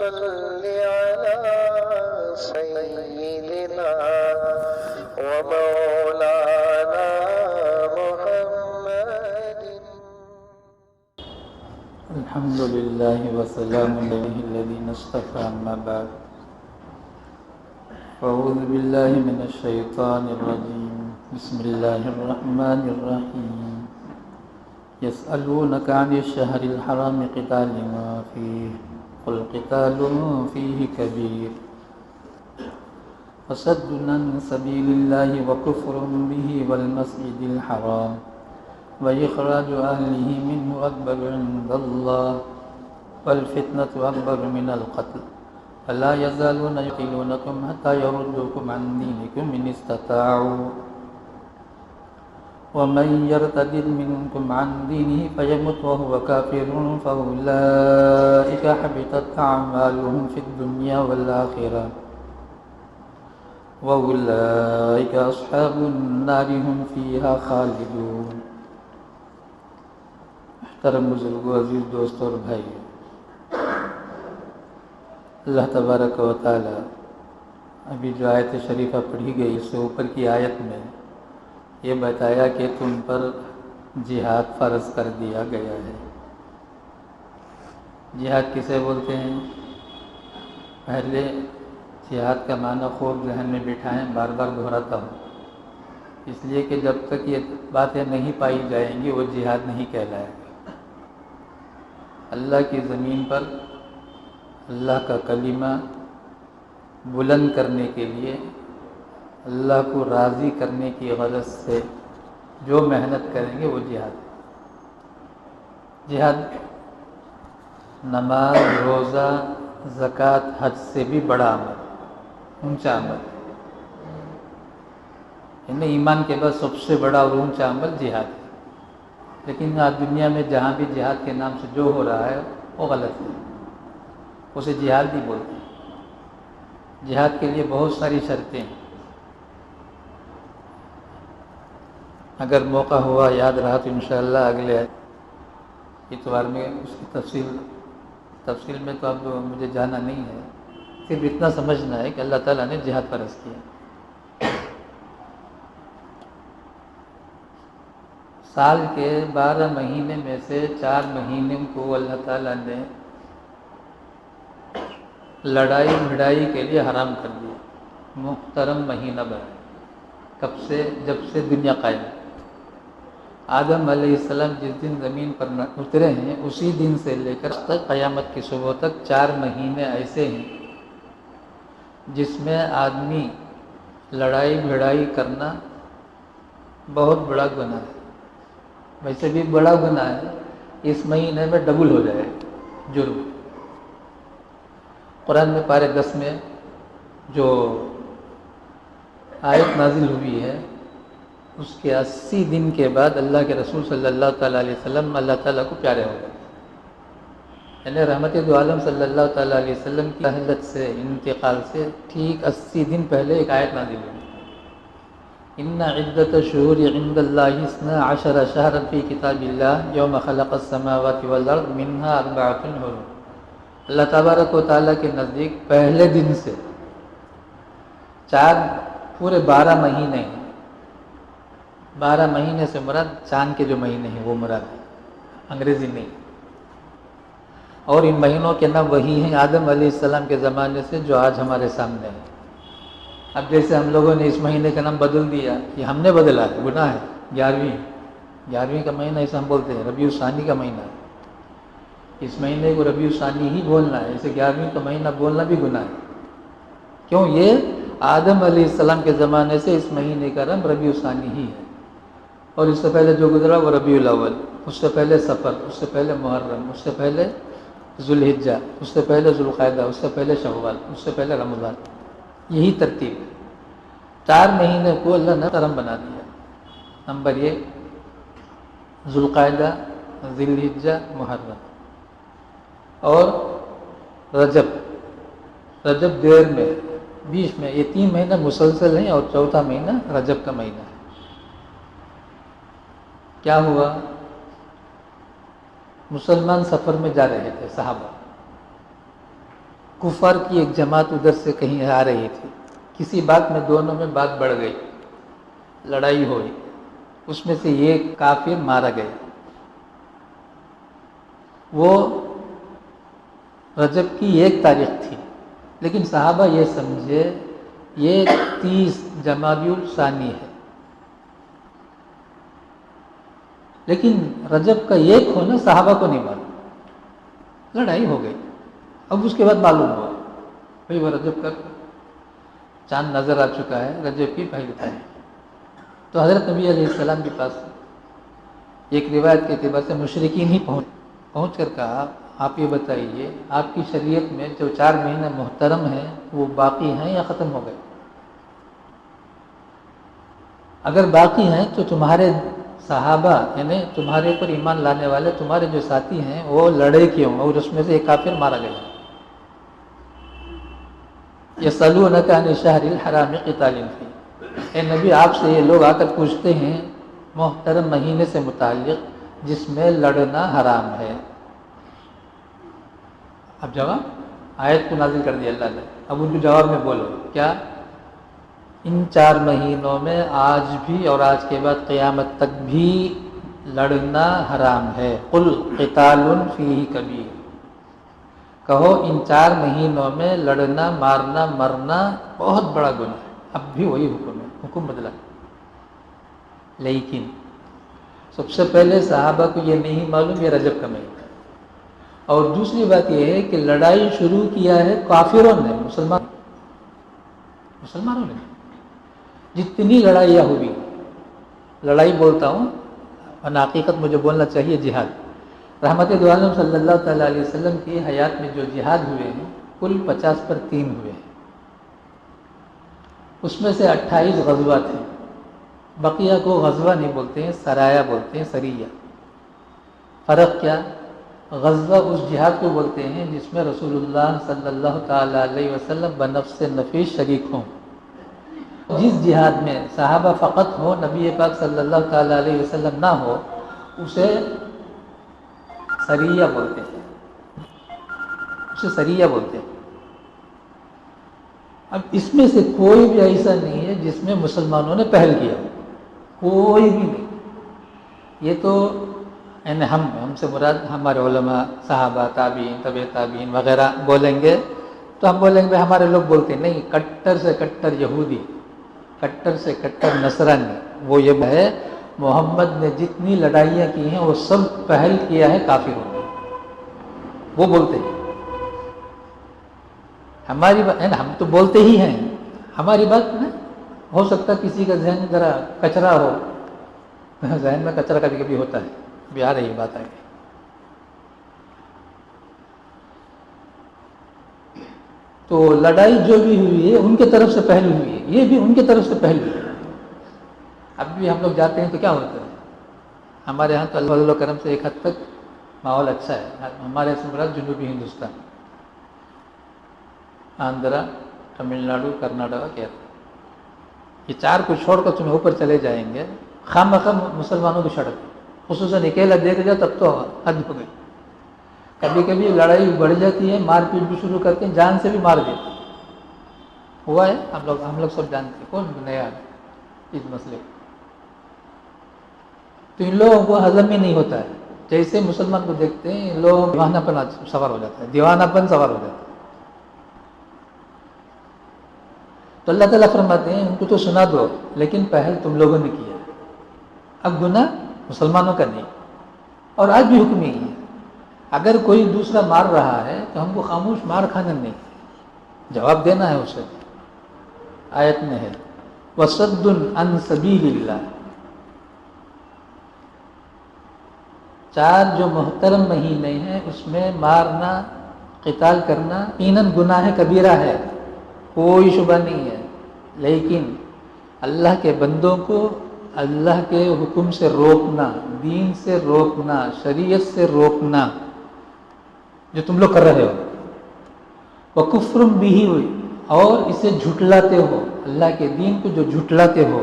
صل على سيدنا ومولانا محمد. الحمد لله وسلام عليه الذين اصطفى أما بعد. أعوذ بالله من الشيطان الرجيم. بسم الله الرحمن الرحيم. يسألونك عن الشهر الحرام قتال فيه قل قتال فيه كبير وصد عن سبيل الله وكفر به والمسجد الحرام وإخراج أهله منه أكبر عند الله والفتنة أكبر من القتل فلا يزالون يقتلونكم حتى يردوكم عن دينكم إن استطاعوا ومن يرتد منكم عن دينه فيمت وهو كافر فأولئك حبطت أعمالهم في الدنيا والآخرة وأولئك أصحاب النار هم فيها خالدون. محترم بزرگوں، عزیز دوستوں اور بھائی، اللہ تبارک و تعالی ابھی جو آیت شریفہ پڑھی گئی اس سے اوپر کی آیت میں یہ بتایا کہ تم پر جہاد فرض کر دیا گیا ہے. جہاد کسے بولتے ہیں؟ پہلے جہاد کا معنی خوب ذہن میں بٹھائیں، بار بار دہراتا ہوں، اس لیے کہ جب تک یہ باتیں نہیں پائی جائیں گی وہ جہاد نہیں کہلائے گا. اللہ کی زمین پر اللہ کا کلمہ بلند کرنے کے لیے، اللہ کو راضی کرنے کی غرض سے جو محنت کریں گے وہ جہاد ہے. جہاد نماز، روزہ، زکوٰۃ، حج سے بھی بڑا عمل، اونچا عمل، یعنی ایمان کے بعد سب سے بڑا اور اونچا عمل جہاد ہے. لیکن آج دنیا میں جہاں بھی جہاد کے نام سے جو ہو رہا ہے وہ غلط ہے، اسے جہاد نہیں بولتے. جہاد کے لیے بہت ساری شرطیں ہیں. اگر موقع ہوا، یاد رہا تو انشاءاللہ اگلے اتوار میں اس کی تفصیل میں تو اب مجھے جانا نہیں ہے، صرف اتنا سمجھنا ہے کہ اللہ تعالیٰ نے جہاد فرض کیا. سال کے 12 مہینے میں سے 4 مہینے کو اللہ تعالیٰ نے لڑائی بھڑائی کے لیے حرام کر دیا. محترم مہینہ بنا کب سے؟ جب سے دنیا قائم ہے. آدم علیہ السلام جس دن زمین پر اترے ہیں اسی دن سے لے کر تک قیامت کی صبح تک 4 مہینے ایسے ہیں جس میں آدمی لڑائی بھڑائی کرنا بہت بڑا گناہ ہے. ویسے بھی بڑا گناہ ہے، اس مہینے میں ڈبل ہو جائے جرم. قرآن میں پارے 10 میں جو آیت نازل ہوئی ہے اس کے 80 دن کے بعد اللہ کے رسول صلی اللہ تعالیٰ علیہ وسلم اللہ تعالیٰ کو پیارے ہو گئے. یعنی رحمت دو عالم صلی اللہ تعالیٰ علیہ وسلم کی رحلت سے، انتقال سے ٹھیک 80 دن پہلے ایک آیت نازل ہوئی. ان عدۃ الشہور عند اللہ 12 شہرا فی کتاب اللہ یوم خلق السماوات والارض منها 4 حرم. اللہ تبارک و تعالیٰ کے نزدیک پہلے دن سے 4 پورے 12 مہینے ہیں. 12 مہینے سے مراد چاند کے جو مہینے ہیں وہ مراد ہے، انگریزی نہیں. اور ان مہینوں کے نام وہی ہیں آدم علیہ السلام کے زمانے سے جو آج ہمارے سامنے ہیں. اب جیسے ہم لوگوں نے اس مہینے کا نام بدل دیا، یہ ہم نے بدلا ہے، گناہ ہے. 11ویں کا مہینہ اسے ہم بولتے ہیں ربیع الثانی کا مہینہ ہے. اس مہینے کو ربیع الثانی ہی بولنا ہے، اسے 11ویں کا مہینہ بولنا بھی گناہ ہے. کیوں؟ یہ آدم علیہ السلام کے زمانے سے اس مہینے کا نام ربیع الثانی ہی ہے. اور اس سے پہلے جو گزرا وہ ربیع الاول، اس سے پہلے صفر، اس سے پہلے محرم، اس سے پہلے ذوالحجہ، اس سے پہلے ذوالقعدہ، اس سے پہلے شوال، اس سے پہلے رمضان. یہی ترتیب ہے. 4 مہینے کو اللہ نے حرام بنا دیا. نمبر 1 ذوالقعدہ، ذوالحجہ، محرم اور رجب دیر میں، بیچ میں. یہ 3 مہینہ مسلسل ہیں اور چوتھا مہینہ رجب کا مہینہ ہے. کیا ہوا؟ مسلمان سفر میں جا رہے تھے صحابہ، کفار کی ایک جماعت ادھر سے کہیں آ رہی تھی، کسی بات میں دونوں میں بات بڑھ گئی، لڑائی ہوئی، اس میں سے ایک کافر مارا گیا۔ وہ رجب کی 1 تاریخ تھی، لیکن صحابہ یہ سمجھے یہ 30 جمادی الثانی ہے، لیکن رجب کا 1 ہونا صحابہ کو نہیں معلوم، لڑائی ہو گئی۔ اب اس کے بعد معلوم ہوا بھئی وہ رجب کا چاند نظر آ چکا ہے، رجب کی پہلی تاریخ۔ تو حضرت نبی علیہ السلام کے پاس ایک روایت کے اعتبار سے مشرکین ہی پہنچ کر کہا آپ یہ بتائیے آپ کی شریعت میں جو 4 مہینے محترم ہیں وہ باقی ہیں یا ختم ہو گئے؟ اگر باقی ہیں تو تمہارے صحابہ یعنی تمہارے اوپر ایمان لانے والے تمہارے جو ساتھی ہیں وہ لڑے کیوں اور اس میں سے ایک کافر مارا گیا؟ یسألونک عن الشہر الحرام قتال فیہ، اے نبی آپ سے یہ لوگ آ کر پوچھتے ہیں محترم مہینے سے متعلق جس میں لڑنا حرام ہے۔ اب جواب آیت کو نازل کر دیا اللہ نے، اب ان کے جواب میں بولو کیا؟ ان 4 مہینوں میں آج بھی اور آج کے بعد قیامت تک بھی لڑنا حرام ہے۔ قل قتال فیہ کبیر، کہو ان 4 مہینوں میں لڑنا مارنا مرنا بہت بڑا گناہ ہے۔ اب بھی وہی حکم ہے، حکم بدلا، لیکن سب سے پہلے صحابہ کو یہ نہیں معلوم یہ رجب کا مہینہ، اور دوسری بات یہ ہے کہ لڑائی شروع کیا ہے کافروں نے، مسلمانوں نے۔ جتنی لڑائیاں ہوئی، لڑائی بولتا ہوں اور حقیقت مجھے بولنا چاہیے جہاد، رحمت دو عالم صلی اللہ تعالیٰ علیہ وسلم کی حیات میں جو جہاد ہوئے ہیں کل 50 پر 3 ہوئے ہیں، اس میں سے 28 غزوات ہیں، بقیہ کو غزوہ نہیں بولتے ہیں، سرایا بولتے ہیں، سریہ۔ فرق کیا؟ غزوہ اس جہاد کو بولتے ہیں جس میں رسول اللہ صلی اللہ تعالیٰ علیہ وسلم بنفس نفیس شریک ہوں۔ جس جہاد میں صحابہ فقط ہو، نبی پاک صلی اللہ تعالیٰ علیہ وسلم نہ ہو، اسے سریہ بولتے ہیں، اسے سریہ بولتے ہیں۔ اب اس میں سے کوئی بھی ایسا نہیں ہے جس میں مسلمانوں نے پہل کیا، کوئی بھی نہیں۔ یہ تو یعنی ہم سے مراد ہمارے علماء صحابہ تابعین تبع تابعین وغیرہ بولیں گے تو ہم بولیں گے ہمارے لوگ بولتے ہیں، نہیں، کٹر سے کٹر یہودی، کٹر سے کٹر نصرانی، وہ یہ ہے محمد نے جتنی لڑائیاں کی ہیں وہ سب پہل کیا ہے کافروں نے، وہ بولتے ہیں۔ ہماری بات ہم تو بولتے ہی ہیں، ہماری بات نا ہو سکتا ہے کسی کا ذہن ذرا کچرا ہو، ذہن میں کچرا کبھی کبھی ہوتا ہے، بھی آ رہی بات آگے۔ تو لڑائی جو بھی ہوئی ہے ان کے طرف سے پہلو ہوئی ہے، یہ بھی ان کے طرف سے پہلو ہے۔ اب بھی ہم لوگ جاتے ہیں تو کیا ہوتا ہے، ہمارے ہاں تو اللہ فضل و کرم سے ایک حد تک ماحول اچھا ہے، ہمارے سے مراد جنوبی ہندوستان، آندھرا، تمل ناڈو، کرناٹک، کیرل، یہ 4 کو چھوڑ کر تمہیں اوپر چلے جائیں گے، خام مخام مسلمانوں کی سڑک، خصوصاً اکیلا دیکھ جائے تب تو حد ہو گئی۔ کبھی کبھی لڑائی بڑھ جاتی ہے، مار پیٹ بھی شروع کرتے ہیں، جان سے بھی مار دیتے ہوا ہے، ہم لوگ سب جانتے ہیں، کون نیا ہے اس مسئلے کو۔ تو ان لوگوں کو ہضم ہی نہیں ہوتا ہے، جیسے مسلمان کو دیکھتے ہیں ان لوگوں دیوانہ پن سوار ہو جاتا ہے، دیوانہ پن سوار ہو جاتا ہے۔ تو اللہ تعالیٰ فرماتے ہیں ان کو تو سنا دو، لیکن پہل تم لوگوں نے کیا، اب گناہ مسلمانوں کا نہیں، اور آج بھی حکم یہی ہے، اگر کوئی دوسرا مار رہا ہے تو ہم کو خاموش مار کھانا نہیں، جواب دینا ہے اسے۔ آیت میں ہے وَصَدٌّ عَن سَبِيلِ اللَّهِ، 4 جو محترم مہینے ہیں اس میں مارنا قتال کرنا یقیناً گناہ کبیرہ ہے، کوئی شبہ نہیں ہے، لیکن اللہ کے بندوں کو اللہ کے حکم سے روکنا، دین سے روکنا، شریعت سے روکنا، جو تم لوگ کر رہے ہو، وَكُفْرٌ بِهِ، اور اسے جھٹلاتے ہو، اللہ کے دین کو جو جھٹلاتے ہو،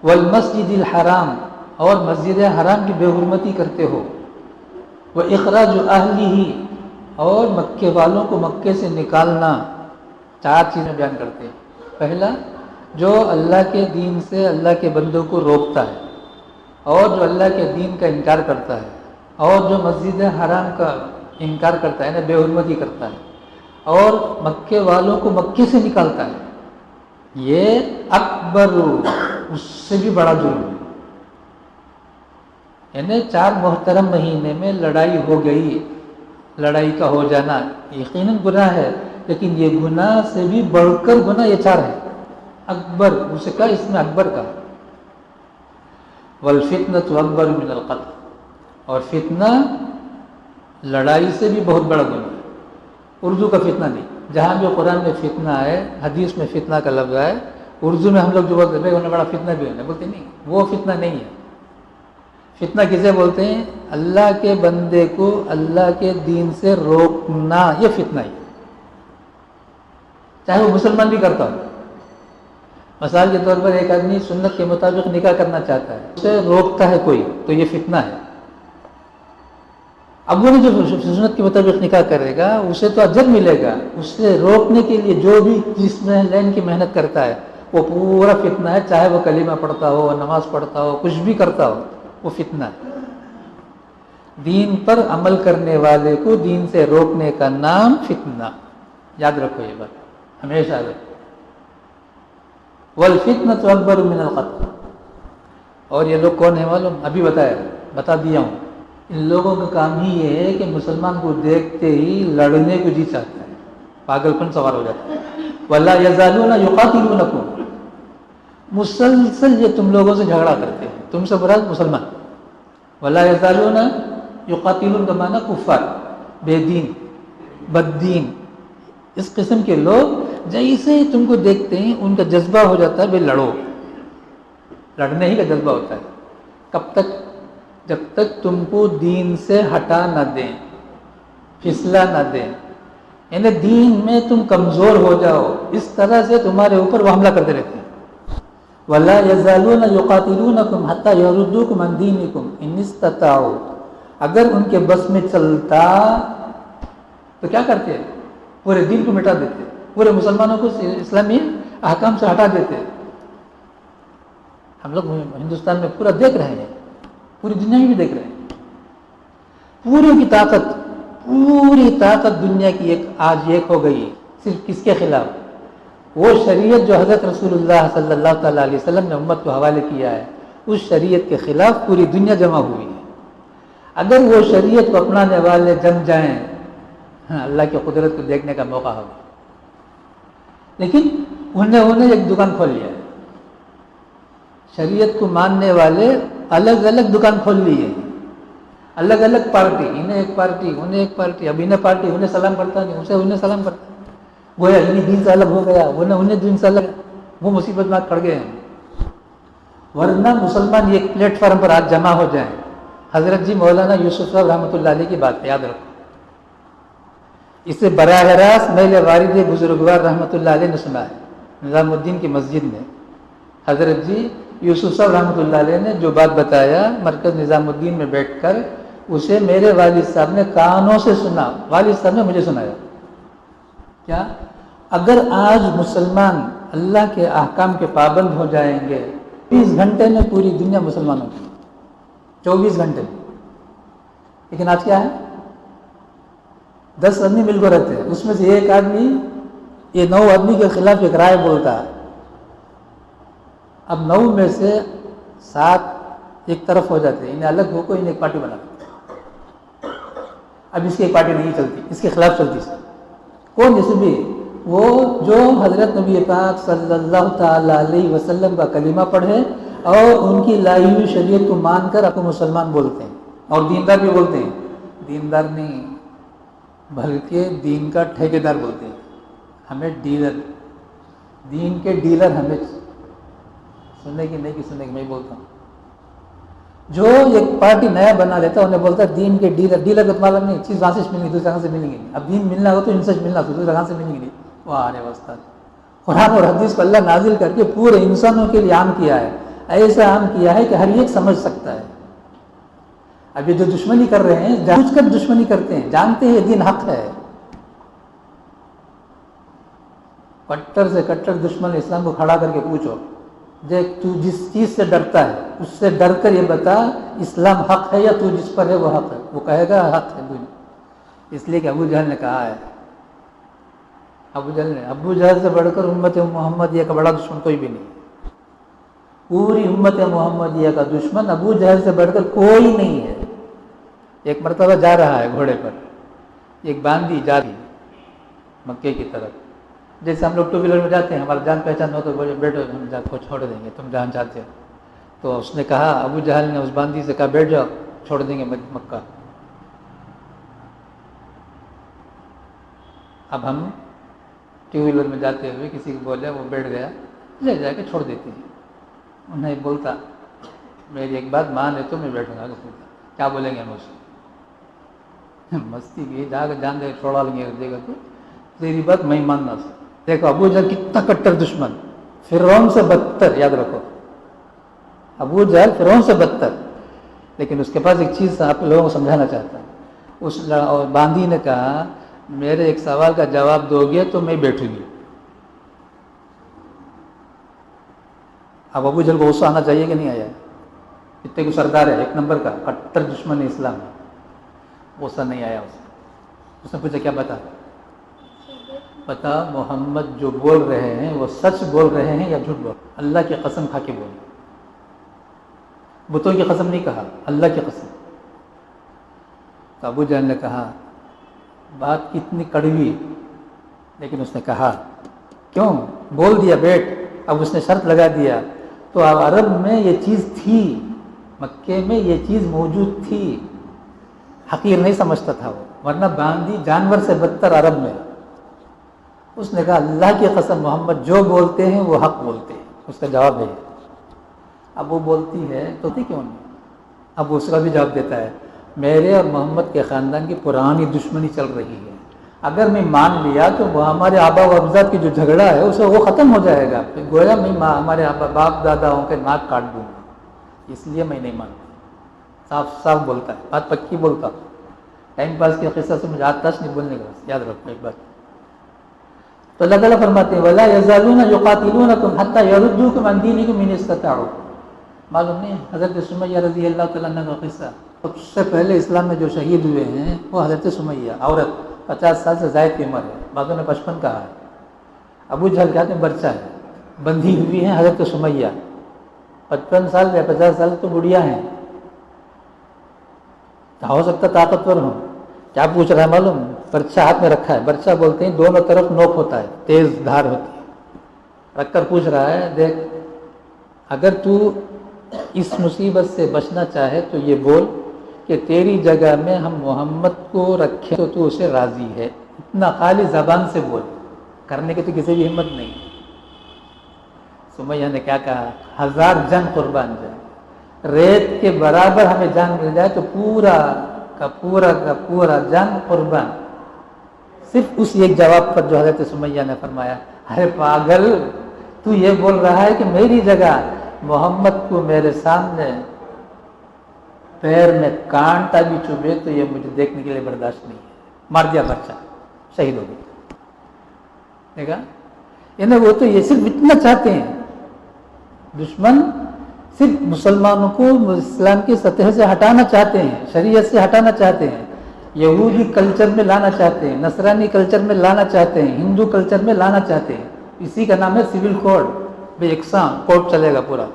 وَالْمَسْجِدِ الْحَرَامِ، اور مسجد حرام کی بے حرمتی کرتے ہو، وَإِخْرَاجُ أَهْلِهِ، اور مکے والوں کو مکے سے نکالنا، 4 چیزیں بیان کرتے ہیں۔ پہلا، جو اللہ کے دین سے اللہ کے بندوں کو روکتا ہے، اور جو اللہ کے دین کا انکار کرتا ہے، اور جو مسجد حرام کا انکار کرتا ہے، بے حرمتی کرتا ہے، اور مکے والوں کو مکے سے نکالتا ہے، یہ اکبر، اس سے بھی بڑا جرم ہے۔ یعنی 4 محترم مہینے میں لڑائی ہو گئی، لڑائی کا ہو جانا یقیناً گناہ ہے، لیکن یہ گناہ سے بھی بڑھ کر گناہ یہ 4 ہے، اکبر، اسے کہا اس میں اکبر کا۔ والفتنۃ اکبر من القتل، اور فتنہ لڑائی سے بھی بہت بڑا گناہ ہے۔ اردو کا فتنہ نہیں، جہاں بھی قرآن میں فتنہ ہے، حدیث میں فتنہ کا لفظ ہے، اردو میں ہم لوگ جو بولتے ہیں انہیں بڑا فتنہ بھی ہونا، بولتے نہیں، وہ فتنہ نہیں ہے۔ فتنہ کسے بولتے ہیں؟ اللہ کے بندے کو اللہ کے دین سے روکنا، یہ فتنہ ہے، چاہے وہ مسلمان بھی کرتا ہو۔ مثال کے طور پر ایک آدمی سنت کے مطابق نکاح کرنا چاہتا ہے، اسے روکتا ہے کوئی، تو یہ فتنہ ہے۔ اب وہ جو سنت کے مطابق نکاح کرے گا اسے تو اجر ملے گا، اسے روکنے کے لیے جو بھی جس میں لین کی محنت کرتا ہے وہ پورا فتنہ ہے، چاہے وہ کلمہ پڑھتا ہو، نماز پڑھتا ہو، کچھ بھی کرتا ہو، وہ فتنہ ہے۔ دین پر عمل کرنے والے کو دین سے روکنے کا نام فتنہ، یاد رکھو یہ بات، ہمیشہ رکھو۔ والفتنۃ اکبر من القتل، اور یہ لوگ کون ہیں معلوم؟ ابھی بتا دیا ہوں۔ ان لوگوں کا کام ہی یہ ہے کہ مسلمان کو دیکھتے ہی لڑنے کو جی چاہتا ہے، پاگل پن سوار ہو جاتا ہے۔ وَلَا يَزَالُونَ يُقَاتِلُونَكُمْ، مسلسل یہ تم لوگوں سے جھگڑا کرتے ہیں، تم سے مراد مسلمان۔ وَلَا يَزَالُونَ يُقَاتِلُونَ کا معنی کفار، بے دین، بد دین، اس قسم کے لوگ جیسے ہی تم کو دیکھتے ہیں ان کا جذبہ ہو جاتا ہے بھائی لڑو، لڑنے ہی کا جذبہ ہوتا ہے۔ کب تک؟ جب تک تم کو دین سے ہٹا نہ دیں، پھسلا نہ دیں، یعنی دین میں تم کمزور ہو جاؤ، اس طرح سے تمہارے اوپر وہ حملہ کرتے رہتے ہیں۔ وَلَا يَزَالُونَ يُقَاتِلُونَكُمْ حَتَّى يَرُدُّوكُمْ عَنْ دِينِكُمْ إِنِ اسْتَطَاعُوا، اگر ان کے بس میں چلتا تو کیا کرتے؟ پورے دین کو مٹا دیتے، پورے مسلمانوں کو اسلامی احکام سے ہٹا دیتے۔ ہم لوگ ہندوستان میں پورا دیکھ رہے ہیں، پوری دنیا میں بھی دیکھ رہے ہیں، پوری طاقت دنیا کی آج ایک ہو گئی، صرف کس کے خلاف؟ وہ شریعت جو حضرت رسول اللہ صلی اللہ تعالیٰ علیہ وسلم نے امت کو حوالے کیا ہے، اس شریعت کے خلاف پوری دنیا جمع ہوئی ہے۔ اگر وہ شریعت کو اپنانے والے جم جائیں، اللہ کی قدرت کو دیکھنے کا موقع ہوگا۔ لیکن انہوں نے ایک دکان کھول لیا ہے، شریعت کو ماننے والے الگ الگ دکان کھول لی ہے، الگ الگ پارٹی، انہیں ایک پارٹی، انہیں ایک پارٹی، اب انہیں پارٹی انہیں سلام کرتا نہیں، اسے انہیں سلام کرتا، گویا انہیں دین سے الگ ہو گیا، انہیں دین سے الگ، وہ مصیبت میں پڑ گئے ہیں۔ ورنہ مسلمان ایک پلیٹ فارم پر آج جمع ہو جائیں، حضرت جی مولانا یوسف صاحب رحمۃ اللہ علیہ کی بات یاد رکھو، اسے براہ راست میرے والد بزرگوار رحمۃ اللہ علیہ نے سنا ہے، نظام الدین کی مسجد میں حضرت جی یوسف صاحب رحمۃ اللہ علیہ نے جو بات بتایا مرکز نظام الدین میں بیٹھ کر، اسے میرے والد صاحب نے کانوں سے سنا، والد صاحب نے مجھے سنایا۔ کیا؟ اگر آج مسلمان اللہ کے احکام کے پابند ہو جائیں گے، 20 گھنٹے میں پوری دنیا مسلمانوں کی، 24 گھنٹے میں، لیکن آج کیا ہے؟ 10 آدمی مل کر رہتے ہیں، اس میں سے ایک آدمی یہ 9 آدمی کے خلاف ایک رائے بولتا ہے، اب 9 میں سے 7 ایک طرف ہو جاتے ہیں، انہیں الگ ہو کو انہیں ایک پارٹی بنا دیں، اب اس کی ایک پارٹی نہیں چلتی، اس کے خلاف چلتی ہے۔ کون؟ جیسے بھی وہ جو حضرت نبی پاک صلی اللہ تعالی علیہ وسلم کا کلمہ پڑھے اور ان کی لائی ہوئی شریعت کو مان کر آپ کو مسلمان بولتے ہیں، اور دیندار بھی بولتے ہیں، دیندار نہیں بلکہ دین کا ٹھیکیدار بولتے ہیں، ہمیں ڈیلر، دین کے ڈیلر، ہمیں سننے کی نہیں کہ سننے کی، میں بولتا ہوں، جو ایک پارٹی نیا بنا لیتا ہے انہیں بولتا ہے دین کے ڈیلر، ڈیلر کا معلوم نہیں، چیز وہاں سے ملیں گی، دوسری جگہ سے ملیں گی، اب دین ملنا ہو تو ان سے ملنا، دوسری جگہ سے ملیں گی نہیں، وہ آنے واسطہ قرآن اور حدیث کو اللہ نازل کر کے پورے انسانوں کے لیے عام کیا ہے، ایسا عام کیا ہے کہ ہر ایک سمجھ سکتا ہے۔ اب یہ جو دشمنی کر رہے ہیں جان بوجھ کر دشمنی کرتے ہیں، جانتے ہیں یہ دین حق ہے. کٹر سے کٹر دشمن اسلام کو کھڑا کر کے پوچھو، دیکھ تو جس چیز سے ڈرتا ہے اس سے ڈر کر یہ بتا اسلام حق ہے یا تو جس پر ہے وہ حق ہے. وہ کہے گا حق ہے. اس لیے کہ ابو جہل نے کہا ہے. ابو جہل سے بڑھ کر امت محمدیہ کا بڑا دشمن کوئی بھی نہیں. پوری امت محمدیہ کا دشمن ابو جہل سے بڑھ کر کوئی نہیں ہے. ایک مرتبہ جا رہا ہے گھوڑے پر، ایک باندی جا رہی مکے کی طرف، جیسے ہم لوگ ٹو ویلر میں جاتے ہیں، ہمارا جان پہچان ہو تو بولے بیٹھو ہم کو چھوڑ دیں گے تم جہاں جاتے ہو. تو اس نے کہا، ابو جہل نے اس باندی سے کہا بیٹھ جاؤ چھوڑ دیں گے مکہ. اب ہم ٹو ویلر میں جاتے ہوئے کسی کو بولے، وہ بیٹھ گیا، لے جا کے چھوڑ دیتی ہے. انہیں بولتا میری ایک بات مان ہے تو میں بیٹھوں گا. کیا بولیں گے ہم اسے؟ مستی کی جا کے جان دے چھوڑا لیں گے دے گا تو تیری بات میں ماننا سا. دیکھو ابو جہل کتنا کٹر دشمن، فرعون سے بدتر. یاد رکھو ابو جہل فرعون سے بدتر. لیکن اس کے پاس ایک چیز آپ لوگوں کو سمجھانا چاہتا ہوں. اس باندی نے کہا میرے ایک سوال کا جواب دو گے تو میں بیٹھوں گی. اب ابو جہل کو غصہ آنا چاہیے کہ نہیں آیا؟ اتنے کو سردار ہے، ایک نمبر کا کٹر دشمن اسلام ہے. غصہ نہیں آیا اس نے پوچھا کیا پتا محمد جو بول رہے ہیں وہ سچ بول رہے ہیں یا جھوٹ بول؟ اللہ کی قسم کھا کے بول. بتوں کی قسم نہیں کہا، اللہ کی قسم. تو ابو جہل نے کہا بات کتنی کڑوی، لیکن اس نے کہا کیوں؟ بول دیا بیٹھ. اب اس نے شرط لگا دیا. تو اب عرب میں یہ چیز تھی، مکے میں یہ چیز موجود تھی، حقیر نہیں سمجھتا تھا وہ، ورنہ باندی جانور سے بدتر عرب میں. اس نے کہا اللہ کی قسم محمد جو بولتے ہیں وہ حق بولتے ہیں. اس کا جواب ہے. اب وہ بولتی ہے تو کیوں نہیں؟ اب اس کا بھی جواب دیتا ہے میرے اور محمد کے خاندان کی پرانی دشمنی چل رہی ہے، اگر میں مان لیا تو وہ ہمارے آبا و اجداد کی جو جھگڑا ہے اسے وہ ختم ہو جائے گا. گویا میں ہمارے باپ داداؤں کے ناک کاٹ دوں گا، اس لیے میں نہیں مانتا. صاف صاف بولتا ہے، بات پکی بولتا. ٹائم پاس کے قصہ سے مجھے آج تک نہیں بولنے کا. یاد رکھو ایک بات. تو اللہ تعالیٰ فرماتے ہیں وَلَا يَزَالُونَ يُقَاتِلُونَكُمْ حَتَّى يَرُدُّوكُمْ عَنْ دِينِكُمْ إِنِ اسْتَطَاعُوا. معلوم نہیں حضرت سمیہ رضی اللہ تعالیٰ عنہ کا قصہ. سب سے پہلے اسلام میں جو شہید ہوئے ہیں وہ حضرت سمیہ، عورت، 50 سال سے زائد کی عمر ہے، بعضوں نے 55 کہا ہے. ابو جہل کہتے ہیں بچہ ہے، بندھی ہوئی ہیں حضرت سمیہ. 55 سال یا 50 سال تو بڑھیا ہیں، ہو سکتا طاقتور ہوں. کیا پوچھ رہا ہے معلوم؟ برچہ ہاتھ میں رکھا ہے. برچہ بولتے ہیں دونوں طرف نوک ہوتا ہے، تیز دھار ہوتی ہے. رکھ کر پوچھ رہا ہے دیکھ اگر تو اس مصیبت سے بچنا چاہے تو یہ بول کہ تیری جگہ میں ہم محمد کو رکھیں تو اسے راضی ہے. اتنا خالی زبان سے بول، کرنے کی تو کسی بھی ہمت نہیں. سمیہ نے کیا کہا؟ 1000 جان قربان جائے، ریت کے برابر ہمیں جان مل جائے تو پورا کا پورا جان قربان. صرف اس ایک جواب پر جو حضرت سمیہ نے فرمایا ارے پاگل، تو یہ بول رہا ہے کہ میری جگہ محمد کو میرے سامنے پیر میں کانٹا بھی چبھے تو یہ مجھے دیکھنے کے لیے برداشت نہیں ہے. مار دیا بچہ، شہید ہو گیا. دیکھا انہیں وہ تو یہ صرف اتنا چاہتے ہیں. دشمن صرف مسلمانوں کو اسلام کی سطح سے ہٹانا چاہتے ہیں، شریعت سے ہٹانا چاہتے ہیں، یہودی کلچر میں لانا چاہتے ہیں، نصرانی کلچر میں لانا چاہتے ہیں، ہندو کلچر میں لانا چاہتے ہیں. اسی کا نام ہے سول کوڈ. بے یکساں کوڈ چلے گا پورا.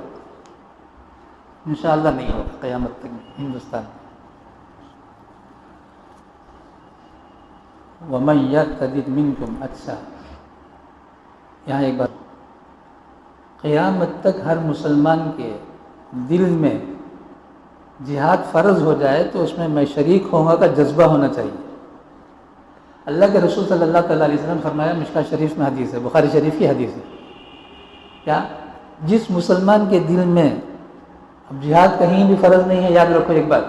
انشاءاللہ نہیں ہوگا قیامت تک ہندوستان میں. وَمَن يَرْتَدِدْ مِنْكُمْ. اچھا یہاں ایک بات، قیامت تک ہر مسلمان کے دل میں جہاد فرض ہو جائے تو اس میں شریک ہوں گا کا جذبہ ہونا چاہیے. اللہ کے رسول صلی اللہ تعالیٰ علیہ وسلم فرمایا، مشکوٰۃ شریف میں حدیث ہے، بخاری شریف کی حدیث ہے، کیا جس مسلمان کے دل میں اب جہاد کہیں بھی فرض نہیں ہے. یاد رکھو ایک بات،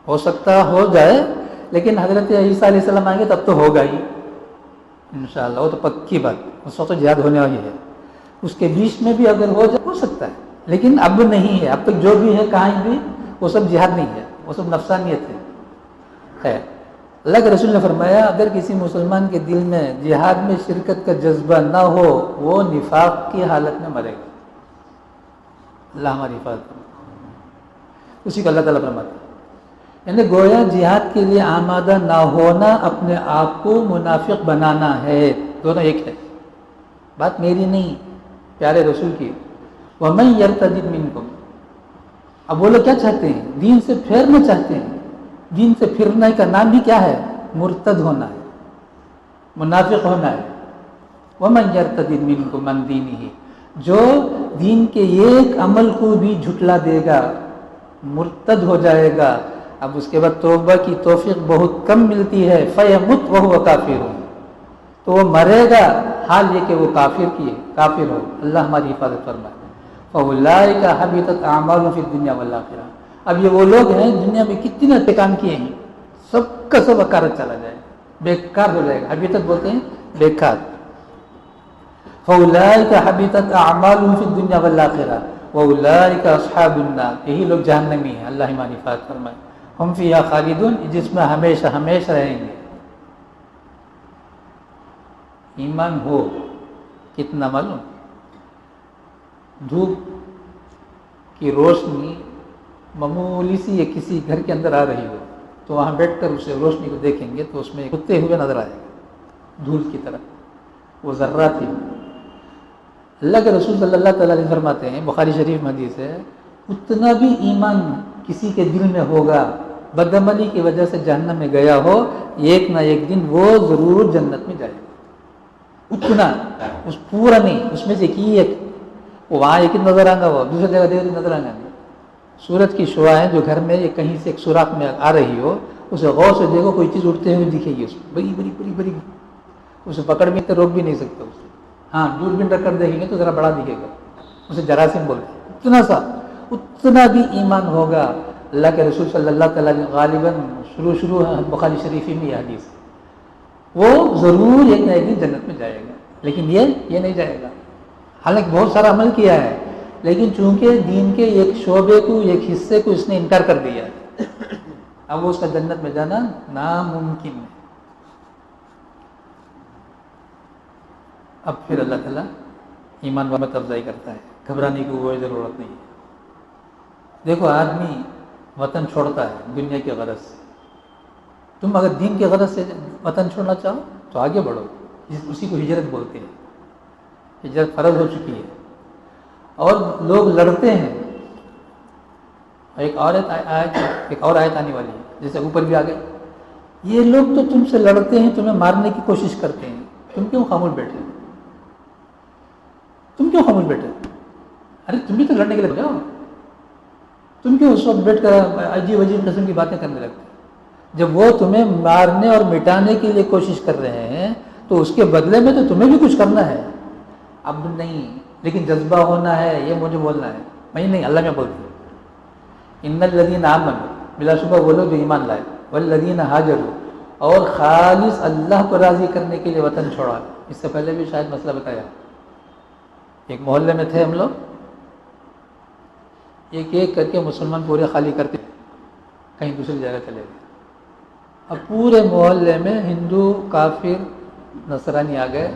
ہو سکتا ہو جائے لیکن حضرت عیسیٰ علیہ السلام آئیں گے تب تو ہوگا ہی انشاءاللہ، وہ تو پکی بات. اس وقت تو جہاد ہونے والی ہے. اس کے بیچ میں بھی اگر ہو جائے ہو سکتا ہے، لیکن اب نہیں ہے. اب تک جو بھی ہے کہیں بھی وہ سب جہاد نہیں ہے، وہ سب نفسانیت ہے. خیر، اللہ کے رسول نے فرمایا اگر کسی مسلمان کے دل میں جہاد میں شرکت کا جذبہ نہ ہو وہ نفاق کی حالت میں مرے گا. اللہ ہماری حفاظت کرے. اسی کو اللہ تعالیٰ فرماتا ہے یعنی گویا جہاد کے لیے آمادہ نہ ہونا اپنے آپ کو منافق بنانا ہے. دونوں ایک ہے، بات میری نہیں، پیارے رسول کی. وَمَن يَرْتَدِدْ مِنْكُمْ، اب وہ لوگ کیا چاہتے ہیں؟ دین سے پھیرنا چاہتے ہیں. دین سے پھرنے کا نام بھی کیا ہے؟ مرتد ہونا ہے، منافق ہونا ہے. وَمَن يَرْتَدِدْ مِنْكُمْ عَنْ دِينِهِ، جو دین کے ایک عمل کو بھی جھٹلا دے گا، مرتد ہو جائے گا. اب اس کے بعد توبہ کی توفیق بہت کم ملتی ہے. فَيَمُتْ وَهُوَ كَافِرٌ، تو وہ مرے گا حال یہ کہ وہ کافر ہو. اللہ ہماری حفاظت فرمائے. فَأُولَٰئِكَ حَبِطَتْ أَعْمَالُهُمْ فِي الدُّنْيَا وَالْآخِرَةِ، اب یہ وہ لوگ ہیں دنیا میں کتنے اچھے کام کیے ہیں سب کا سب اکارت چلا جائے، بیکار ہو جائے گا. حبیطت بولتے ہیں بیکار. فَأُولَٰئِكَ حَبِطَتْ أَعْمَالُهُمْ فِي الدُّنْيَا وَالْآخِرَةِ وَأُولَٰئِكَ أَصْحَابُ النَّارِ، یہی لوگ جہنمی ہیں. اللہ ہماری حفاظت فرمائے. ہم فیہا خالدون، جس میں ہمیشہ ہمیشہ رہیں گے. ایمان ہو کتنا معلوم، دھوپ کی روشنی معمولی سی یا کسی گھر کے اندر آ رہی ہو تو وہاں بیٹھ کر اسے روشنی کو دیکھیں گے تو اس میں اٹھتے ہوئے نظر آئے گا دھول کی طرح. وہ ذرہ تھی. اللہ کے رسول صلی اللہ تعالیٰ علیہ وسلم فرماتے ہیں، بخاری شریف میں حدیث ہے، اتنا بھی ایمان کسی کے دل میں ہوگا بدعملی کی وجہ سے جہنم میں گیا ہو، ایک نہ ایک دن وہ ضرور جنت میں جائے گا. اتنا، اس پورا نہیں، اس میں سے ایک وہاں ایک نظر آئے گا، وہ دوسری جگہ دیکھ نظر آئے گا. سورج کی شعاع جو گھر میں کہیں سے ایک سوراخ میں آ رہی ہو، اسے غور سے دیکھو کوئی چیز اٹھتے ہوئے دکھے گی، اس میں بڑی بڑی بڑی بڑی، اسے پکڑ بھی تو روک بھی نہیں سکتے اسے. ہاں دوربین رکھ کر دیکھیں گے تو ذرا بڑا دکھے گا، اسے جراثیم بولتے ہیں. اتنا سا، اتنا بھی ایمان ہوگا. اللہ کے رسول صلی اللہ تعالیٰ غالباً شروع بخاری شریفی میں یہ حدیث ہے، وہ ضرور ایک نہ ایک دن جنت میں جائے گا. لیکن یہ نہیں جائے گا، حالانکہ بہت سارا عمل کیا ہے، لیکن چونکہ دین کے ایک شعبے کو، ایک حصے کو اس نے انکار کر دیا ہے، اب وہ اس کا جنت میں جانا ناممکن ہے. اب پھر اللہ تعالیٰ ایمان میں افزائی کرتا ہے، گھبرانے کی کوئی ضرورت نہیں ہے. دیکھو آدمی وطن چھوڑتا ہے دنیا کی غرض سے. تم اگر دین کی غرض سے وطن چھوڑنا چاہو تو آگے بڑھو، اسی کو ہجرت بولتے ہیں. ہجرت فرض ہو چکی ہے اور لوگ لڑتے ہیں. ایک اور آیت آنے والی ہے، جیسے اوپر بھی آ گئے. یہ لوگ تو تم سے لڑتے ہیں، تمہیں مارنے کی کوشش کرتے ہیں، تم کیوں خاموش بیٹھے؟ ارے تم بھی تو لڑنے کے لیے جاؤ. تم کیوں اس وقت بیٹھ کر عجیب قسم کی باتیں کرنے لگتے؟ جب وہ تمہیں مارنے اور مٹانے کے لیے کوشش کر رہے ہیں تو اس کے بدلے میں تو تمہیں بھی کچھ کرنا ہے. اب نہیں، لیکن جذبہ ہونا ہے، یہ مجھے بولنا ہے، میں نہیں، اللہ میں بولتی ہوں. ان الذین آمنوا، بلا شبہ وہ لوگ جو ایمان لائے، والذین ہاجروا، اور خالص اللہ کو راضی کرنے کے لیے وطن چھوڑا. اس سے پہلے بھی شاید مسئلہ بتایا، ایک محلے میں تھے ہم لوگ، ایک ایک کر کے مسلمان پورے خالی کرتے کہیں دوسری جگہ چلے گئے. اب پورے محلے میں ہندو، کافر، نصرانی آ گئے،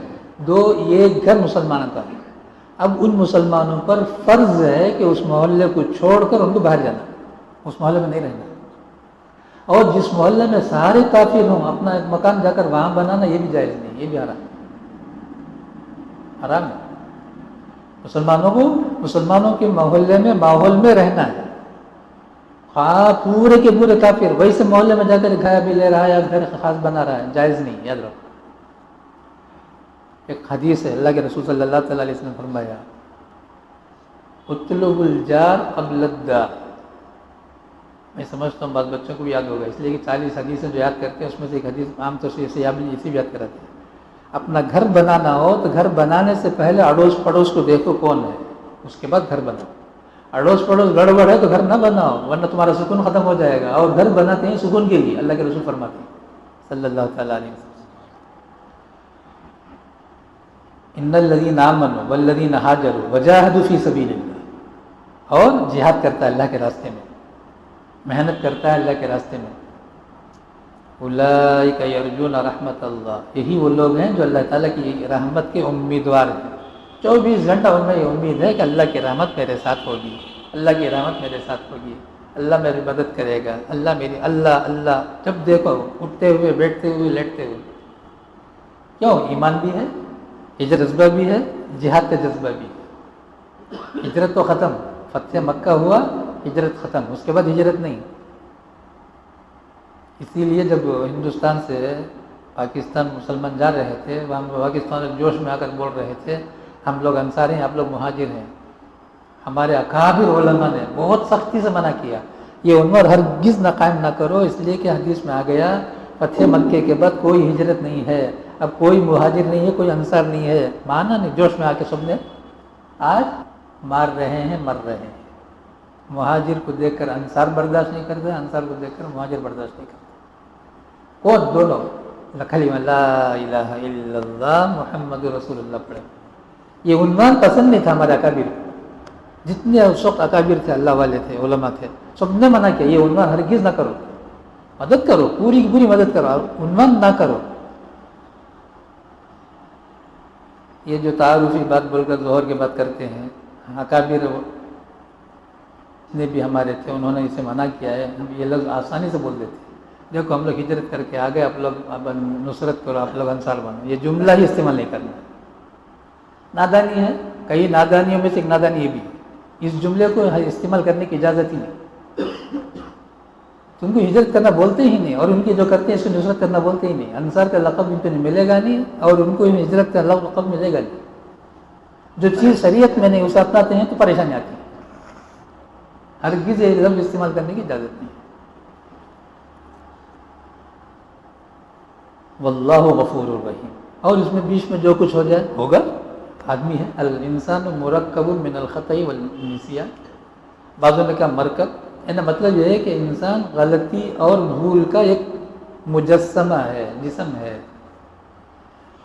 ایک گھر مسلمانوں کا. اب ان مسلمانوں پر فرض ہے کہ اس محلے کو چھوڑ کر ان کو باہر جانا، اس محلے میں نہیں رہنا. اور جس محلے میں سارے کافر ہوں اپنا ایک مکان جا کر وہاں بنانا یہ بھی جائز نہیں، یہ بھی حرام ہے. مسلمانوں کو مسلمانوں کے محلے میں ماحول میں رہنا ہے. ہاں پورے کے پورے کافر ویسے محلے میں جا کر کھایا بھی لے رہا ہے یا گھر خاص بنا رہا ہے، جائز نہیں، یاد رکھو. ایک حدیث ہے، اللہ کے رسول صلی اللہ تعالیٰ علیہ وسلم نے فرمایا، اطلب الجار قبل الدار. میں سمجھتا ہوں بعض بچوں کو بھی یاد ہوگا، اس لیے کہ 40 حدیثیں جو یاد کرتے ہیں اس میں سے ایک حدیث عام طور سے اسی یاد کراتے ہیں. اپنا گھر بنانا ہو تو گھر بنانے سے پہلے اڑوس پڑوس کو دیکھو کون ہے، اس کے بعد گھر بناؤ. اڑوس پڑوس گڑبڑ ہے تو گھر نہ بناؤ، ورنہ تمہارا سکون ختم ہو جائے گا. اور گھر بناتے ہیں سکون کے لیے، اللہ کے رسول فرماتے ہیں صلی اللہ تعالیٰ علیہ وسلم، ان الذین آمنوا والذین ہاجروا وجاہدوا فی سبیل اللہ، اور جہاد کرتا ہے اللہ کے راستے میں. محنت کرتا ہے اللہ کے راستے میں. اولئک یرجون رحمت اللہ، یہی وہ لوگ ہیں جو اللہ تعالیٰ کی رحمت کے امیدوار ہیں. 24 گھنٹہ ان میں یہ امید ہے کہ اللہ کی رحمت میرے ساتھ ہوگی، اللہ کی رحمت میرے ساتھ ہوگی، اللہ میری مدد کرے گا، اللہ اللہ جب دیکھو اٹھتے ہوئے، بیٹھتے ہوئے، لیٹتے ہوئے. کیوں؟ ایمان بھی ہے، جذبہ بھی ہے، جہاد کا جذبہ بھی ہے. ہجرت تو ختم، فتح مکہ ہوا، ہجرت ختم، اس کے بعد ہجرت نہیں. اسی لیے جب ہندوستان سے پاکستان مسلمان جا رہے تھے، وہاں پاکستان جوش میں آ کر بول رہے تھے ہم لوگ انصار ہیں، آپ لوگ مہاجر ہیں. ہمارے اکابر علماء نے بہت سختی سے منع کیا، یہ عنوان ہرگز نہ قائم نہ کرو، اس لیے کہ حدیث میں آ گیا فتح مکے کے بعد کوئی ہجرت نہیں ہے، اب کوئی مہاجر نہیں ہے، کوئی انصار نہیں ہے. مانا نہیں، جوش میں آ کے سب نے آج مار رہے ہیں، مر رہے ہیں. مہاجر کو دیکھ کر انصار برداشت نہیں کرتے، انصار کو دیکھ کر مہاجر برداشت نہیں کرتے. کون؟ دونوں. کلمہ لا الہ الا اللہ محمد رسول اللہ پڑھے. یہ عنوان پسند نہیں تھا ہمارے اکابر، جتنے اس وقت اکابر تھے، اللہ والے تھے، علماء تھے، سب نے منع کیا یہ عنوان ہرگز نہ کرو. مدد کرو، پوری کی پوری مدد کرو، عنوان نہ کرو. یہ جو تعارفی بات بول کر ظہور کی بات کرتے ہیں، اکابر نے بھی ہمارے تھے، انہوں نے اسے منع کیا ہے. ہم یہ لفظ آسانی سے بول دیتے، دیکھو ہم لوگ ہجرت کر کے آ گئے، آپ لوگ اب نصرت کرو، آپ لوگ انصار بنو. یہ جملہ ہی استعمال نہیں کرنا. نادانی ہے، کئی نادانیوں میں سے ایک نادانی یہ بھی ہے، اس جملے کو استعمال کرنے کی اجازت ہی نہیں. تم کو ہجرت کرنا بولتے ہی نہیں، اور ان کی جو کرتے ہیں اس کو نصرت کرنا بولتے ہی نہیں. انصار کا لقب ان کو ملے گا نہیں، اور ان کو ہجرت کا لقب ملے گا نہیں. جو چیز شریعت میں نہیں اسے اپناتے ہیں تو پریشانی آتی ہے. ہرگز یہ لفظ استعمال کرنے کی اجازت نہیں. واللہ غفور الرحیم. اور اس میں بیچ میں جو کچھ ہو جائے ہوگا، آدمی ہے. الانسان مرکب من الخطأ والنسیان، بعضوں نے کہا مرکب، یعنی مطلب یہ ہے کہ انسان غلطی اور بھول کا ایک مجسمہ ہے، جسم ہے،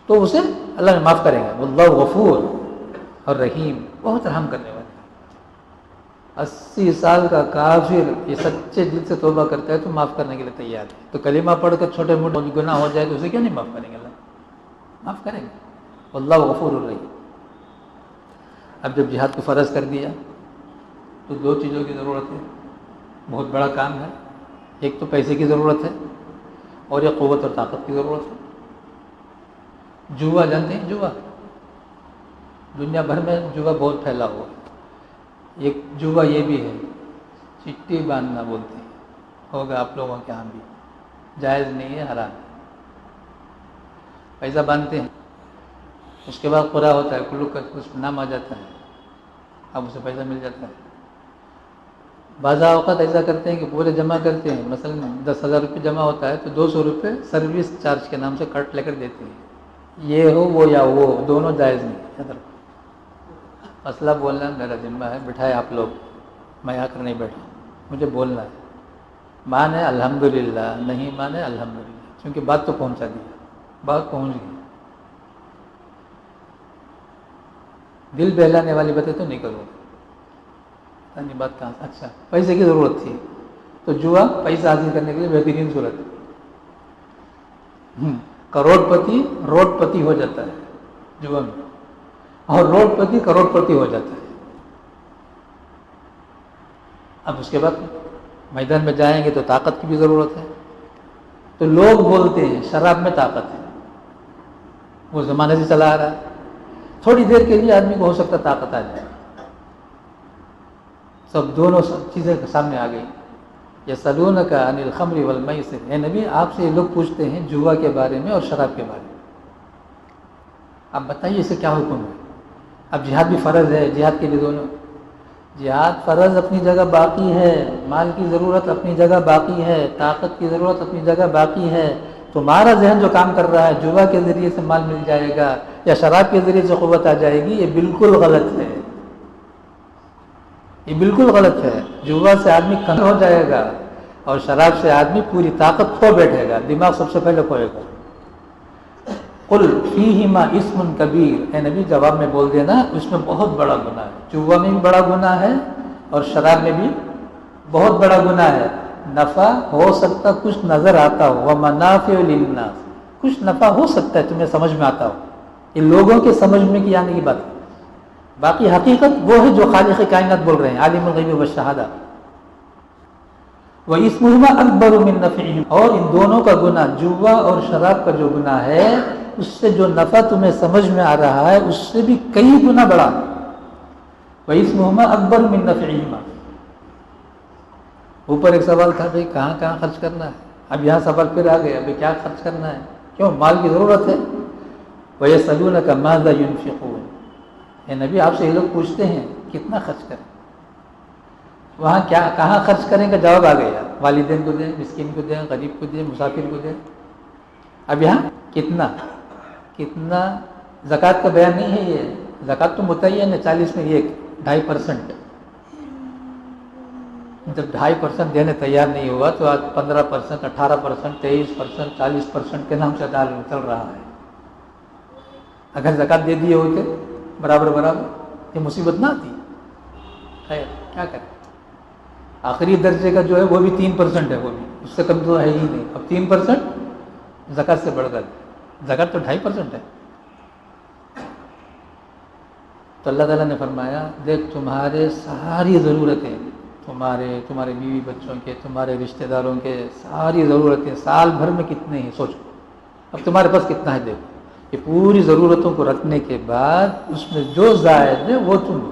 تو اسے اللہ نے معاف کریں گے. واللہ غفور اور رحیم، بہت رحم کرنے والا. 80 سال کا کافر یہ سچے دل سے توبہ کرتا ہے تو معاف کرنے کے لیے تیار ہے. تو کلمہ پڑھ کر چھوٹے موٹے گناہ ہو جائے تو اسے کیوں نہیں معاف کریں گے؟ اللہ معاف کریں گے. واللہ غفور الرحیم. اب جب جہاد کو فرض کر دیا تو 2 چیزوں کی ضرورت ہے، بہت بڑا کام ہے. ایک تو پیسے کی ضرورت ہے، اور ایک قوت اور طاقت کی ضرورت ہے. جوا جانتے ہیں؟ جوا دنیا بھر میں جوا بہت پھیلا ہوا ہے. ایک جوا یہ بھی ہے، چٹی باندھنا بولتے ہیں، ہوگا آپ لوگوں کے یہاں بھی، جائز نہیں ہے، حرام ہے. پیسہ باندھتے ہیں، اس کے بعد قرا ہوتا ہے، کلو کا اس میں نام آ جاتا ہے، اب اسے پیسہ مل جاتا ہے. بعض اوقات ایسا کرتے ہیں کہ پورے جمع کرتے ہیں، مثلا 10,000 روپے جمع ہوتا ہے تو 200 روپے سروس چارج کے نام سے کٹ لے کر دیتے ہیں. یہ ہو وہ یا وہ دونوں جائز نہیں. مسئلہ بولنا میرا ذمہ ہے، بٹھائے آپ لوگ، میں آ کر نہیں بیٹھا، مجھے بولنا ہے. مانے الحمدللہ، نہیں مانے الحمدللہ، کیونکہ بات تو پہنچا دی، بات پہنچ گئی. دل بہلانے والی باتیں تو نہیں کرو. بات کہاں؟ اچھا پیسے کی ضرورت تھی تو جوا پیسہ حاصل کرنے کے لیے بہترین صورت ہے. کروڑ پتی روڈ پتی ہو جاتا ہے جوا میں، اور روڈ پتی کروڑ پتی ہو جاتا ہے. اب اس کے بعد میدان میں جائیں گے تو طاقت کی بھی ضرورت ہے. تو لوگ بولتے ہیں شراب میں طاقت ہے، وہ زمانے سے چلا آ رہا ہے. تھوڑی دیر کے لیے آدمی کو ہو سکتا طاقت آ جائے، سب دونوں چیزیں سامنے آ گئی. یسألونک عن الخمر والمیسر، اے نبی آپ سے یہ لوگ پوچھتے ہیں جوا کے بارے میں اور شراب کے بارے میں، آپ بتائیے اسے کیا حکم ہے. اب جہاد بھی فرض ہے، جہاد کے لیے دونوں، جہاد فرض اپنی جگہ باقی ہے، مال کی ضرورت اپنی جگہ باقی ہے، طاقت کی ضرورت اپنی جگہ باقی ہے. تمہارا ذہن جو کام کر رہا ہے جوا کے ذریعے سے مال مل جائے گا یا شراب کے ذریعے سے قوت آ جائے گی، یہ بالکل غلط ہے. یہ بالکل غلط ہے. جوا سے آدمی کم ہو جائے گا اور شراب سے آدمی پوری طاقت کھو بیٹھے گا، دماغ سب سے پہلے کھوئے گا. قل فیہما اسم کبیر، اے نبی جواب میں بول دینا اس میں بہت بڑا گناہ ہے. جوا میں بھی بڑا گناہ ہے اور شراب میں بھی بہت بڑا گناہ ہے. نفع ہو سکتا کچھ نظر آتا ہو، ومنافع للناس، کچھ نفع ہو سکتا ہے تمہیں سمجھ میں آتا ہو، یہ لوگوں کے سمجھ میں کی آنے کی بات ہے۔ باقی حقیقت وہ ہے جو خالق کائنات بول رہے ہیں، عالم الغیب والشہادہ۔ وَإِثْمُهُمَا أَكْبَرُ مِن نَّفْعِهِمَا، اور ان دونوں کا گناہ، جوا اور شراب کا جو گناہ ہے، اس سے جو نفع تمہیں سمجھ میں آ رہا ہے اس سے بھی کئی گنا بڑا۔ وَإِثْمُهُمَا أَكْبَرُ مِن نَّفْعِهِمَا۔ اوپر ایک سوال تھا بھائی کہاں کہاں خرچ کرنا ہے، اب یہاں سوال پھر آ گیا، ابھی کیا خرچ کرنا ہے، کیوں مال کی ضرورت ہے۔ وَيَسْأَلُونَكَ مَاذَا يُنْفِقُونَ، اے نبی آپ سے یہ لوگ پوچھتے ہیں کتنا خرچ کریں، وہاں کیا کہاں خرچ کریں کا جواب آ گیا، والدین کو دیں، مسکین کو دیں، غریب کو دیں، مسافر کو دیں۔ اب یہاں کتنا زکوٰۃ کا بیان نہیں ہے، یہ زکوٰۃ تو متعین ہے 40 میں 2.5%، جب 2.5% دینے تیار نہیں ہوا تو آج 15%، 18%، 23%، 40% کے نام سے چل رہا ہے۔ اگر زکوٰۃ دے دیے ہوتے برابر یہ مصیبت نہ آتی۔ خیر کیا کریں، آخری درجے کا جو ہے وہ بھی 3% ہے، وہ بھی اس سے کم تو ہے ہی نہیں، اب 3% زکوٰۃ سے بڑھ کر، زکوٰۃ تو 2.5% ہے۔ تو اللہ تعالیٰ نے فرمایا دیکھ تمہارے ساری ضرورتیں، تمہارے بیوی بچوں کے، تمہارے رشتہ داروں کے ساری ضرورتیں سال بھر میں کتنے ہیں سوچو، اب تمہارے پاس کتنا ہے دیکھو، یہ پوری ضرورتوں کو رکھنے کے بعد اس میں جو زائد ہے وہ تم دو،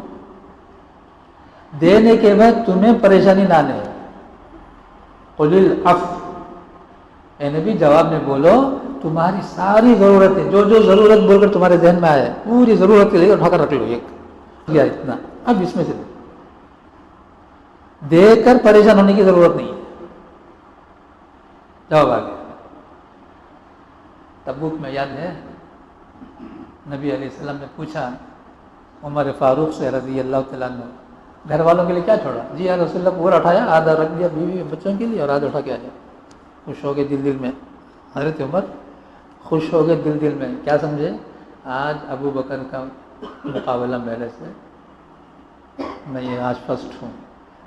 دینے کے بعد تمہیں پریشانی نہ آنے۔ قُلِ الْعَفْوَ، اے نبی جواب میں بولو تمہاری ساری ضرورتیں، جو ضرورت بول کر تمہارے ذہن میں آئے پوری ضرورت کے لیے اٹھا کر رکھ لو، ایک یا اتنا، اب اس میں سے دے کر پریشان ہونے کی ضرورت نہیں ہے۔ جواب آ گیا۔ تبوک میں یاد ہے نبی علیہ السلام نے پوچھا عمر فاروق سے رضی اللہ تعالیٰ عنہ، گھر والوں کے لیے کیا چھوڑا؟ جی یا رسول اللہ پورا اٹھایا، آدھا رکھ دیا بیوی بچوں کے لیے اور آدھا اٹھا کے آیا۔ خوش ہو گئے دل میں، حضرت عمر خوش ہو گئے دل میں، کیا سمجھے آج ابو بکر کا مقابلہ میرے سے، میں یہ آج فرسٹ ہوں،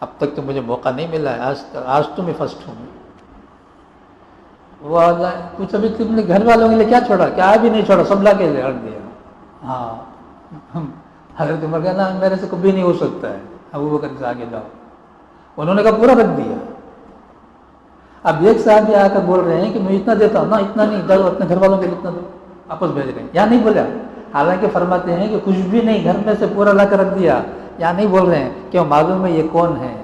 اب تک تو مجھے موقع نہیں ملا ہے، آج تو میں فرسٹ ہوں۔ وہ کچھ ابھی تم نے گھر والوں کے لیے کیا چھوڑا؟ کیا بھی نہیں چھوڑا، سب لا کے رکھ دیا۔ ہاں حضرت عمر کہنا میرے سے کبھی نہیں ہو سکتا ہے، ابو بکر سے آگے جاؤ، انہوں نے کہا پورا رکھ دیا۔ اب ایک صاحب آ کر بول رہے ہیں کہ میں اتنا دیتا ہوں، نہ اتنا نہیں، جاؤ اپنے گھر والوں کے لیے اتنا دو، واپس بھیج رہے ہیں، یا نہیں بولا، حالانکہ فرماتے ہیں کہ کچھ بھی نہیں گھر میں سے پورا لا کر رکھ دیا، یا نہیں بول رہے ہیں کیوں معلوم ہے یہ کون ہے؟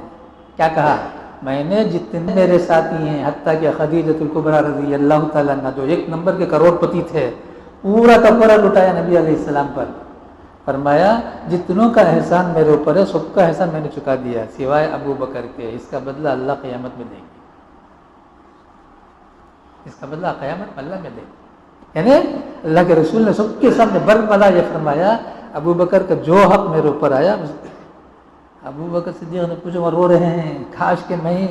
کیا کہا؟ میں نے جتنے میرے ساتھی ہیں حتیٰ کہ خدیجۃ الکبریٰ رضی اللہ تعالیٰ عنہ جو 1 نمبر کے کروڑ پتی تھے، پورا کا پورا لٹایا نبی علیہ السلام پر، فرمایا جتنوں کا احسان میرے اوپر ہے سب کا احسان میں نے چکا دیا سوائے ابو بکر کے، اس کا بدلہ اللہ قیامت میں دے گی، اس کا بدلہ قیامت میں اللہ میں دے گی۔ یعنی اللہ کے رسول نے سب کے سامنے برملا یہ فرمایا ابو بکر کا جو حق میرے اوپر آیا، ابو بکر صدیق نے پوچھا وہ رو رہے ہیں، کاش کہ میں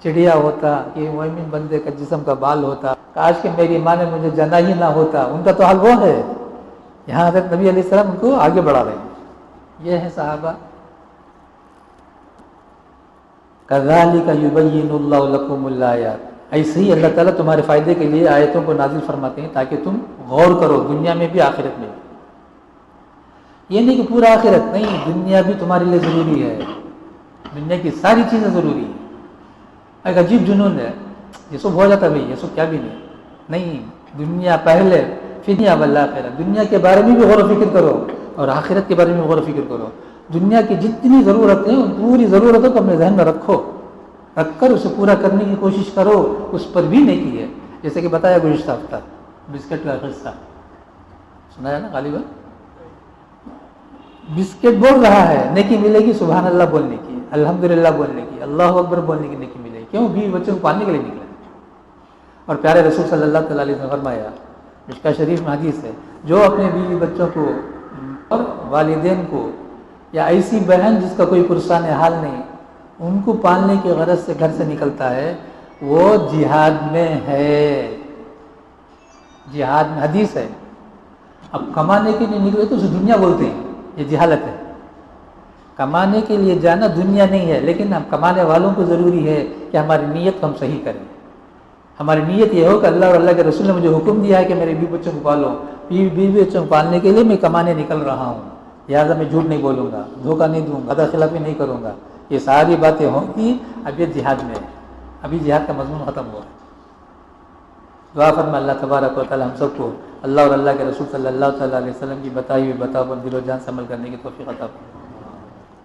چڑیا ہوتا، کہ مومن بندے کا جسم کا بال ہوتا، کاش کہ میری ماں نے مجھے جنا ہی نہ ہوتا، ان کا تو حال وہ ہے۔ یہاں حضرت نبی علیہ السلام ان کو آگے بڑھا رہے ہیں، یہ ہے صحابہ۔ کذالک یبین اللہ لکم الآیات، ایسے ہی اللہ تعالیٰ تمہارے فائدے کے لیے آیتوں کو نازل فرماتے ہیں تاکہ تم غور کرو، دنیا میں بھی آخرت میں بھی۔ یہ نہیں کہ پورا آخرت نہیں، دنیا بھی تمہارے لیے ضروری ہے، دنیا کی ساری چیزیں ضروری ہیں۔ ایک عجیب جنون ہے، یہ سب ہو جاتا بھائی، یہ سب کیا بھی نہیں، دنیا پہلے پھر دنیا والآخرہ، دنیا کے بارے میں بھی غور و فکر کرو اور آخرت کے بارے میں بھی غور و فکر کرو۔ دنیا کی جتنی ضرورتیں ان پوری ضرورتوں کو اپنے ذہن میں رکھ کر اسے پورا کرنے کی کوشش کرو، اس پر بھی نیکی ہے۔ جیسے کہ بتایا گزشتہ ہفتہ بسکٹ کا قصہ سنا ہے نا غالباً، بسکٹ بول رہا ہے نیکی ملے گی سبحان اللہ بولنے کی، الحمدللہ بولنے کی، اللہ اکبر بولنے کی نیکی ملے گی، کیوں؟ بیوی بچوں کو پالنے کے لیے نکلا۔ اور پیارے رسول صلی اللہ تعالیٰ علیہ وسلم نے فرمایا، مشکا شریف میں حدیث ہے، جو اپنے بیوی بچوں کو اور والدین کو یا ایسی بہن جس کا کوئی پرسان حال نہیں ان کو پالنے کی غرض سے گھر سے نکلتا ہے، وہ جہاد میں ہے، جہاد میں حدیث ہے۔ اب کمانے کے لیے نکلے تو اسے دنیا بولتے ہیں، یہ جہالت ہے، کمانے کے لیے جانا دنیا نہیں ہے، لیکن ہم کمانے والوں کو ضروری ہے کہ ہماری نیت کو ہم صحیح کریں. ہماری نیت یہ ہو کہ اللہ اور اللہ کے رسول نے مجھے حکم دیا ہے کہ میرے بیوی بچوں کو پالو، بیوی بچوں کو پالنے کے لیے میں کمانے نکل رہا ہوں، لہٰذا میں جھوٹ نہیں بولوں گا، دھوکہ نہیں دوں گا، وعدہ خلافی نہیں کروں گا. یہ ساری باتیں ہوں گی. اب یہ جہاد میں ہے، ابھی جہاد کا مضمون ختم ہوا ہے. دعا فرما اللہ تبارک و تعالی ہم سب کو اللہ اور اللہ کے رسول صلی اللہ تعالیٰ علیہ وسلم کی بتائی ہوئی بتاؤ پر دل و جان سے عمل کرنے کی توفیق عطا فرمائے.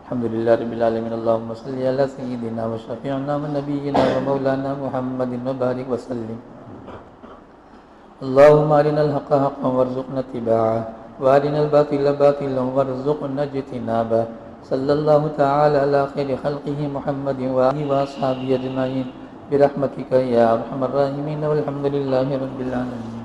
الحمدللہ رب العالمین. اللہم صلی علی سیدنا و شفیعنا و نبینا و مولانا محمد و بارک وسلم. اللہم ارنا الحق حقا وارزقنا اتباعه وارنا الباطل باطلا وارزقنا اجتنابه. صلی اللہ تعالی علی خیر خلقہ محمد وآلہ واصحابہ اجمعین برحمتک یا ارحم الراحمین والحمد للہ رب العالمین.